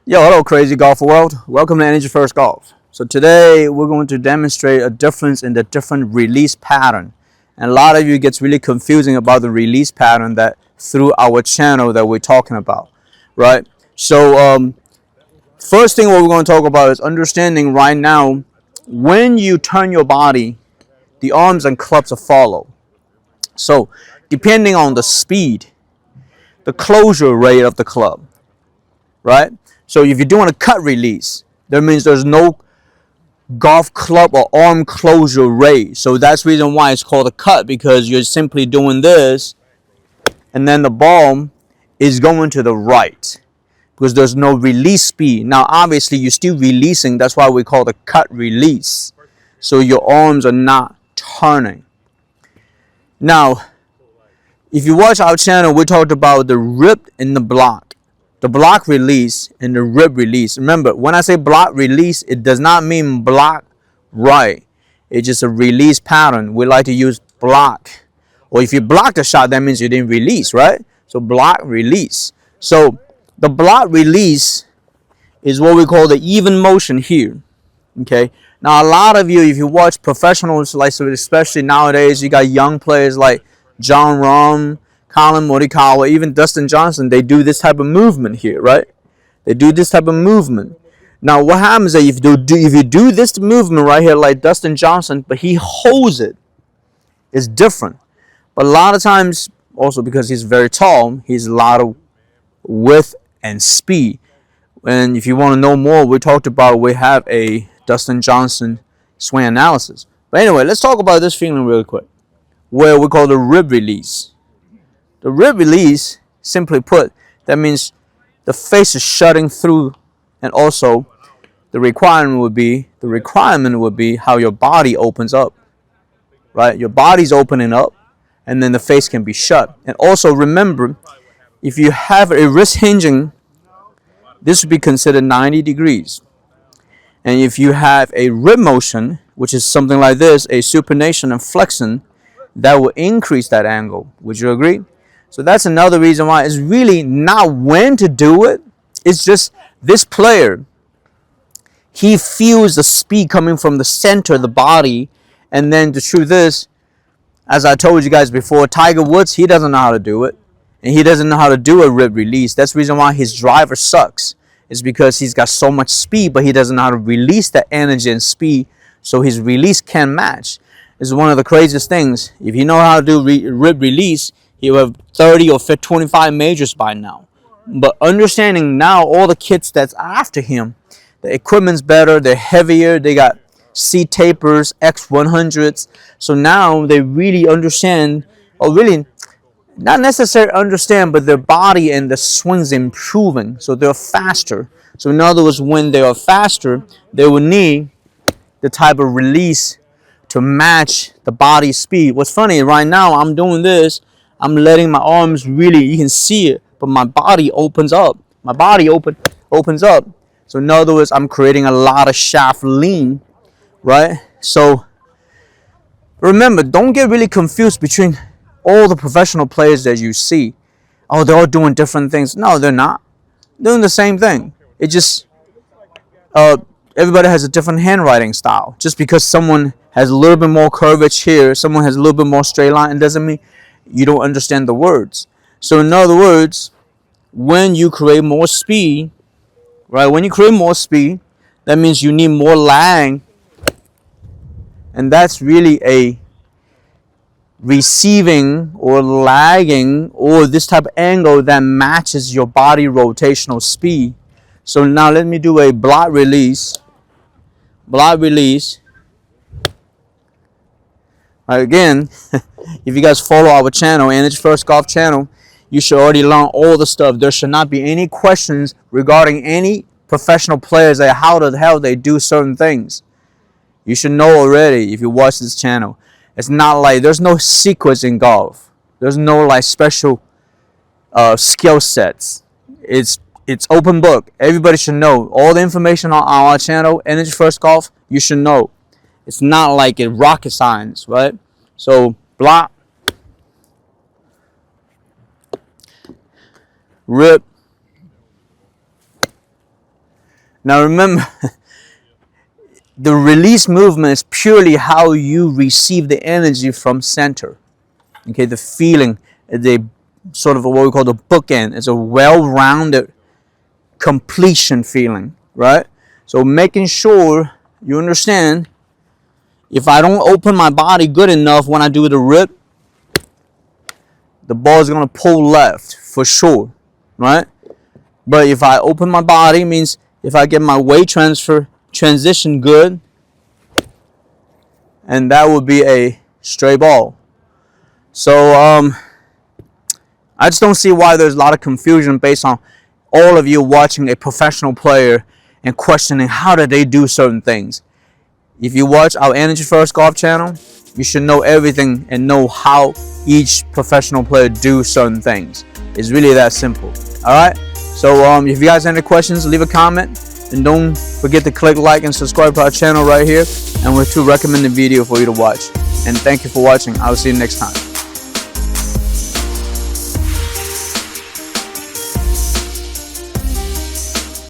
Yo, hello crazy golf world. Welcome to Energy First Golf. So today we're going to demonstrate a difference in the different release pattern. And a lot of you gets really confusing about the release pattern that through our channel that we're talking about, right? So first thing what we're going to talk about is understanding right now when you turn your body, the arms and clubs will follow. So depending on the speed, the closure rate of the club, right? So if you're doing a cut release, that means there's no golf club or arm closure rate. So that's the reason why it's called a cut, because you're simply doing this and then the ball is going to the right because there's no release speed. Now obviously you're still releasing, that's why we call it a cut release. So your arms are not turning. Now if you watch our channel, we talked about the rip and the block. The block release and the rip release. Remember, when I say block release, it does not mean block right. It's just a release pattern. We like to use block. Or if you block the shot, that means you didn't release, right? So block release. So the block release is what we call the even motion here. Okay. Now a lot of you, if you watch professionals, like especially nowadays, you got young players like Jon Rahm, Collin Morikawa, even Dustin Johnson, they do this type of movement here, right? They do this type of movement. Now, what happens is if you do this movement right here like Dustin Johnson, but he holds it, it's different. But a lot of times, also because he's very tall, he's a lot of width and speed. And if you want to know more, we talked about, we have a Dustin Johnson swing analysis. But anyway, let's talk about this feeling real quick, where we call the rib release. The rib release, simply put, that means the face is shutting through, and also the requirement would be how your body opens up, right? Your body's opening up, and then the face can be shut. And also remember, if you have a wrist hinging, this would be considered 90 degrees. And if you have a rib motion, which is something like this, a supination and flexion, that will increase that angle. Would you agree? So that's another reason why it's really not when to do it. It's just this player, he feels the speed coming from the center of the body. And then the truth is, as I told you guys before, Tiger Woods, he doesn't know how to do it. And he doesn't know how to do a rib release. That's the reason why his driver sucks. It's because he's got so much speed, but he doesn't know how to release that energy and speed. So his release can't match. It's one of the craziest things. If you know how to do rib release, he will have 30 or 25 majors by now. But understanding now all the kits that's after him, the equipment's better, they're heavier, they got C tapers, X100s. So now they really understand, or really not necessarily understand, but their body and the swing's improving. So they're faster. So in other words, when they are faster, they will need the type of release to match the body speed. What's funny, right now I'm doing this, I'm letting my arms really, you can see it, but my body opens up. My body opens up. So in other words, I'm creating a lot of shaft lean, right? So remember, don't get really confused between all the professional players that you see. Oh, they're all doing different things. No, they're not. They're doing the same thing. It just, everybody has a different handwriting style. Just because someone has a little bit more curvature here, someone has a little bit more straight line, it doesn't mean you don't understand the words. So in other words, when you create more speed, right? When you create more speed, that means you need more lag. And that's really a receiving or lagging or this type of angle that matches your body rotational speed. So now let me do a block release. Block release. Again, if you guys follow our channel, Energy First Golf channel, you should already learn all the stuff. There should not be any questions regarding any professional players and how the hell they do certain things. You should know already if you watch this channel. It's not like there's no secrets in golf. There's no like special skill sets. It's open book. Everybody should know all the information on our channel, Energy First Golf. You should know. It's not like it rocket science, right? So block, rip, Now remember, the release movement is purely how you receive the energy from center. Okay, the feeling, the sort of what we call the bookend. It's a well-rounded completion feeling, right? So making sure you understand, if I don't open my body good enough when I do the rip, the ball is going to pull left for sure, right? But if I open my body, means if I get my weight transition good, and that would be a stray ball. So I just don't see why there's a lot of confusion based on all of you watching a professional player and questioning how did they do certain things. If you watch our Energy First Golf channel, you should know everything and know how each professional player do certain things. It's really that simple. All right. So if you guys have any questions, leave a comment, and don't forget to click like and subscribe to our channel right here, and we'll recommend the video for you to watch. And thank you for watching. I'll see you next time.